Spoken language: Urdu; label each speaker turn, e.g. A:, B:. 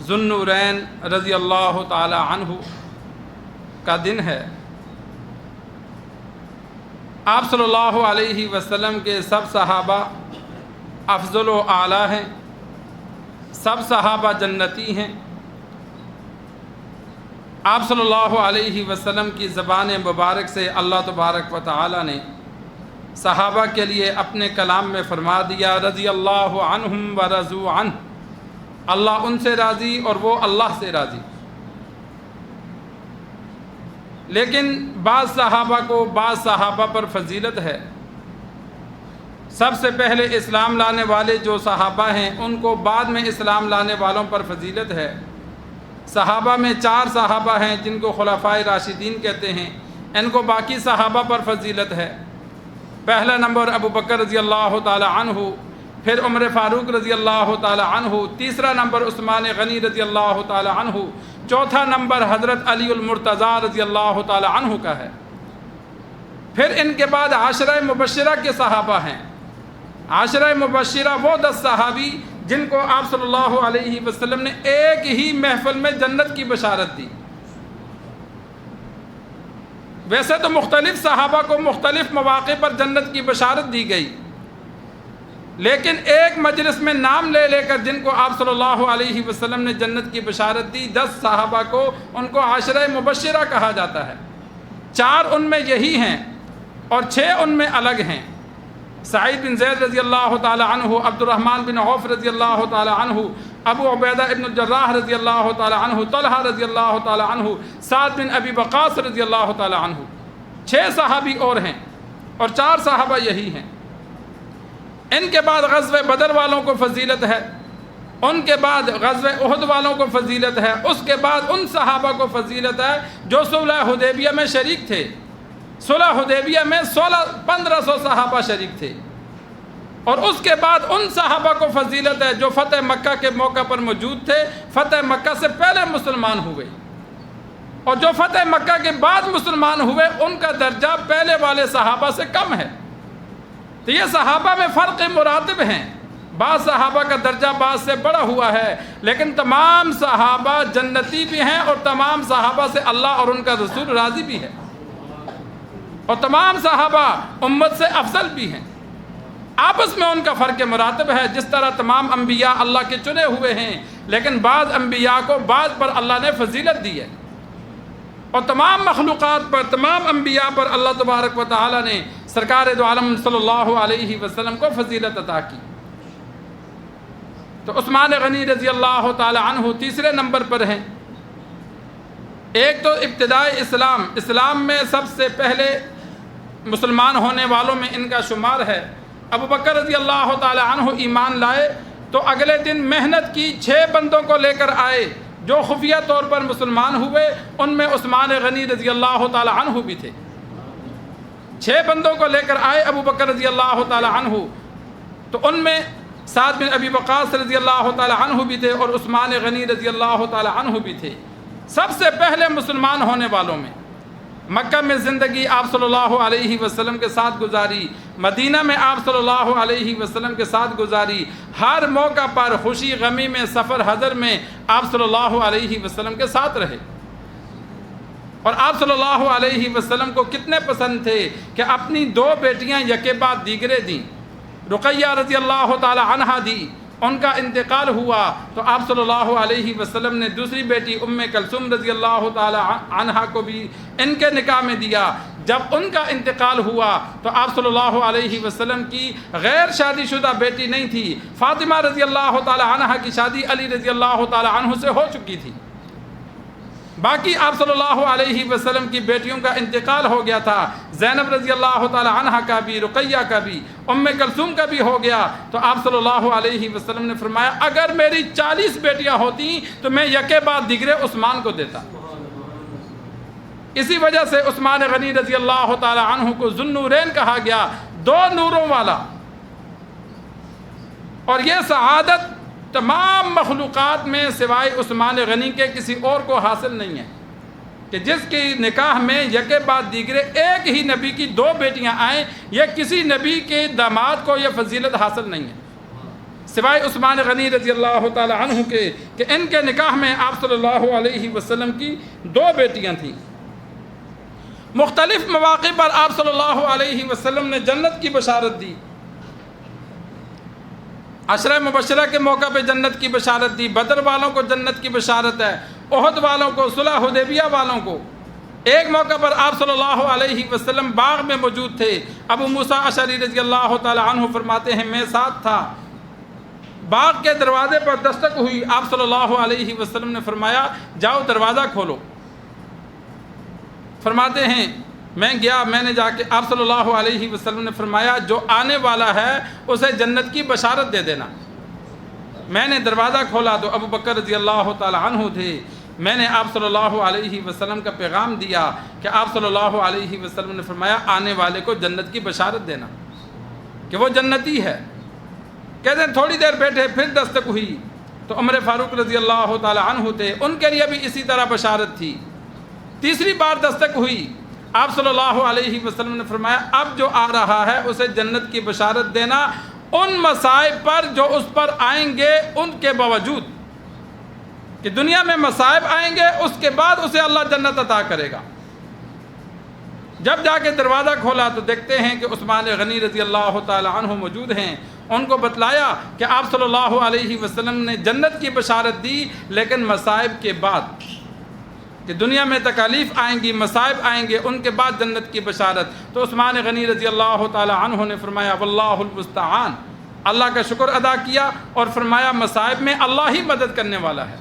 A: ذوالنورین رضی اللہ تعالی عنہ کا دن ہے۔ آپ صلی اللہ علیہ وسلم کے سب صحابہ افضل و اعلیٰ ہیں، سب صحابہ جنتی ہیں۔ آپ صلی اللہ علیہ وسلم کی زبان مبارک سے اللہ تبارک و تعالی نے صحابہ کے لیے اپنے کلام میں فرما دیا، رضی اللہ عنہم و رضوا عنہ، اللہ ان سے راضی اور وہ اللہ سے راضی۔ لیکن بعض صحابہ پر فضیلت ہے۔ سب سے پہلے اسلام لانے والے جو صحابہ ہیں ان کو بعد میں اسلام لانے والوں پر فضیلت ہے۔ صحابہ میں 4 صحابہ ہیں جن کو خلفائے راشدین کہتے ہیں، ان کو باقی صحابہ پر فضیلت ہے۔ پہلا نمبر ابو بکر رضی اللہ تعالی عنہ، پھر عمر فاروق رضی اللہ تعالی عنہ، تیسرا نمبر عثمان غنی رضی اللہ تعالی عنہ، چوتھا نمبر حضرت علی المرتضیٰ رضی اللہ تعالی عنہ کا ہے۔ پھر ان کے بعد عاشرہ مبشرہ کے صحابہ ہیں۔ عاشرہ مبشرہ وہ 10 صحابی جن کو آپ صلی اللہ علیہ وسلم نے ایک ہی محفل میں جنت کی بشارت دی۔ ویسے تو مختلف صحابہ کو مختلف مواقع پر جنت کی بشارت دی گئی، لیکن ایک مجلس میں نام لے لے کر جن کو آپ صلی اللہ علیہ وسلم نے جنت کی بشارت دی، 10 صحابہ کو، ان کو عاشرہ مبشرہ کہا جاتا ہے۔ 4 ان میں یہی ہیں اور 6 ان میں الگ ہیں۔ سعید بن زید رضی اللہ تعالی عنہ، عبد الرحمن بن عوف رضی اللہ تعالی عنہ، ابو عبیدہ ابن الجراح رضی اللہ تعالی عنہ، طلحہ رضی اللہ تعالی عنہ، سعد بن ابی وقاص رضی اللہ تعالی عنہ۔ 6 صحابی اور ہیں اور 4 صحابہ یہی ہیں۔ ان کے بعد غزوہ بدر والوں کو فضیلت ہے، ان کے بعد غزوہ احد والوں کو فضیلت ہے، اس کے بعد ان صحابہ کو فضیلت ہے جو صلح حدیبیہ میں شریک تھے۔ صلح حدیبیہ میں 1500 صحابہ شریک تھے، اور اس کے بعد ان صحابہ کو فضیلت ہے جو فتح مکہ کے موقع پر موجود تھے، فتح مکہ سے پہلے مسلمان ہوئے، اور جو فتح مکہ کے بعد مسلمان ہوئے ان کا درجہ پہلے والے صحابہ سے کم ہے۔ تو یہ صحابہ میں فرق مراتب ہیں، بعض صحابہ کا درجہ بعض سے بڑا ہوا ہے، لیکن تمام صحابہ جنتی بھی ہیں اور تمام صحابہ سے اللہ اور ان کا رسول راضی بھی ہے، اور تمام صحابہ امت سے افضل بھی ہیں۔ آپس میں ان کا فرق مراتب ہے، جس طرح تمام انبیاء اللہ کے چنے ہوئے ہیں، لیکن بعض انبیاء کو بعض پر اللہ نے فضیلت دی ہے، اور تمام مخلوقات پر، تمام انبیاء پر اللہ تبارک و تعالی نے سرکار دو عالم صلی اللہ علیہ وسلم کو فضیلت عطا کی۔ تو عثمان غنی رضی اللہ تعالی عنہ تیسرے نمبر پر ہیں۔ ایک تو ابتدائی اسلام میں سب سے پہلے مسلمان ہونے والوں میں ان کا شمار ہے۔ ابو بکر رضی اللہ تعالی عنہ ایمان لائے تو اگلے دن محنت کی 6 بندوں کو لے کر آئے جو خفیہ طور پر مسلمان ہوئے، ان میں عثمان غنی رضی اللہ تعالی عنہ بھی تھے۔ 6 بندوں کو لے کر آئے ابو بکر رضی اللہ تعالی عنہ، تو ان میں سعد بن ابی وقاص رضی اللہ تعالی عنہ بھی تھے اور عثمان غنی رضی اللہ تعالی عنہ بھی تھے۔ سب سے پہلے مسلمان ہونے والوں میں مکہ میں زندگی آپ صلی اللہ علیہ وسلم کے ساتھ گزاری، مدینہ میں آپ صلی اللہ علیہ وسلم کے ساتھ گزاری، ہر موقع پر خوشی غمی میں، سفر حضر میں آپ صلی اللہ علیہ وسلم کے ساتھ رہے۔ اور آپ صلی اللہ علیہ وسلم کو کتنے پسند تھے کہ اپنی 2 بیٹیاں یکے بعد دیگرے دیں۔ رقیہ رضی اللہ تعالی عنہا دی، ان کا انتقال ہوا تو آپ صلی اللہ علیہ وسلم نے دوسری بیٹی ام کلثوم رضی اللہ تعالی عنہا کو بھی ان کے نکاح میں دیا۔ جب ان کا انتقال ہوا تو آپ صلی اللہ علیہ وسلم کی غیر شادی شدہ بیٹی نہیں تھی، فاطمہ رضی اللہ تعالی عنہا کی شادی علی رضی اللہ تعالی عنہ سے ہو چکی تھی۔ باقی آپ صلی اللہ علیہ وسلم کی بیٹیوں کا انتقال ہو گیا تھا، زینب رضی اللہ تعالی عنہا کا بھی، رقیہ کا بھی، ام کلثوم کا بھی ہو گیا۔ تو آپ صلی اللہ علیہ وسلم نے فرمایا اگر میری 40 بیٹیاں ہوتی تو میں یکے بعد دیگرے عثمان کو دیتا۔ اسی وجہ سے عثمان غنی رضی اللہ تعالی عنہ کو ذوالنورین کہا گیا، 2 نوروں والا۔ اور یہ سعادت تمام مخلوقات میں سوائے عثمان غنی کے کسی اور کو حاصل نہیں ہے کہ جس کی نکاح میں یکے بعد دیگرے ایک ہی نبی کی 2 بیٹیاں آئیں، یہ کسی نبی کے داماد کو یہ فضیلت حاصل نہیں ہے۔ سوائے عثمان غنی رضی اللہ تعالی عنہ کے کہ ان کے نکاح میں آپ صلی اللہ علیہ وسلم کی 2 بیٹیاں تھیں۔ مختلف مواقع پر آپ صلی اللہ علیہ وسلم نے جنت کی بشارت دی۔ عشرہ مبشرہ کے موقع پہ جنت کی بشارت دی، بدر والوں کو جنت کی بشارت ہے، احد والوں کو، صلح حدیبیہ والوں کو۔ ایک موقع پر آپ صلی اللہ علیہ وسلم باغ میں موجود تھے۔ ابو موسیٰ اشعری رضی اللہ تعالی عنہ فرماتے ہیں میں ساتھ تھا، باغ کے دروازے پر دستک ہوئی، آپ صلی اللہ علیہ وسلم نے فرمایا جاؤ دروازہ کھولو۔ فرماتے ہیں میں گیا، میں نے جا کے آپ صلی اللہ علیہ وسلم نے فرمایا جو آنے والا ہے اسے جنت کی بشارت دے دینا۔ میں نے دروازہ کھولا تو ابو بکر رضی اللہ تعالی عنہ تھے۔ میں نے آپ صلی اللہ علیہ وسلم کا پیغام دیا کہ آپ صلی اللہ علیہ وسلم نے فرمایا آنے والے کو جنت کی بشارت دینا کہ وہ جنتی ہے۔ کہتے ہیں تھوڑی دیر بیٹھے، پھر دستک ہوئی تو عمر فاروق رضی اللہ تعالی عنہ تھے، ان کے لیے بھی اسی طرح بشارت تھی۔ تیسری بار دستک ہوئی، آپ صلی اللہ علیہ وسلم نے فرمایا اب جو آ رہا ہے اسے جنت کی بشارت دینا ان مصائب پر جو اس پر آئیں گے، ان کے باوجود کہ دنیا میں مصائب آئیں گے اس کے بعد اسے اللہ جنت عطا کرے گا۔ جب جا کے دروازہ کھولا تو دیکھتے ہیں کہ عثمان غنی رضی اللہ تعالی عنہ موجود ہیں۔ ان کو بتلایا کہ آپ صلی اللہ علیہ وسلم نے جنت کی بشارت دی، لیکن مصائب کے بعد کہ دنیا میں تکالیف آئیں گی، مصائب آئیں گے، ان کے بعد جنت کی بشارت۔ تو عثمان غنی رضی اللہ تعالی عنہ نے فرمایا واللہ المستعان، اللہ کا شکر ادا کیا اور فرمایا مصائب میں اللہ ہی مدد کرنے والا ہے۔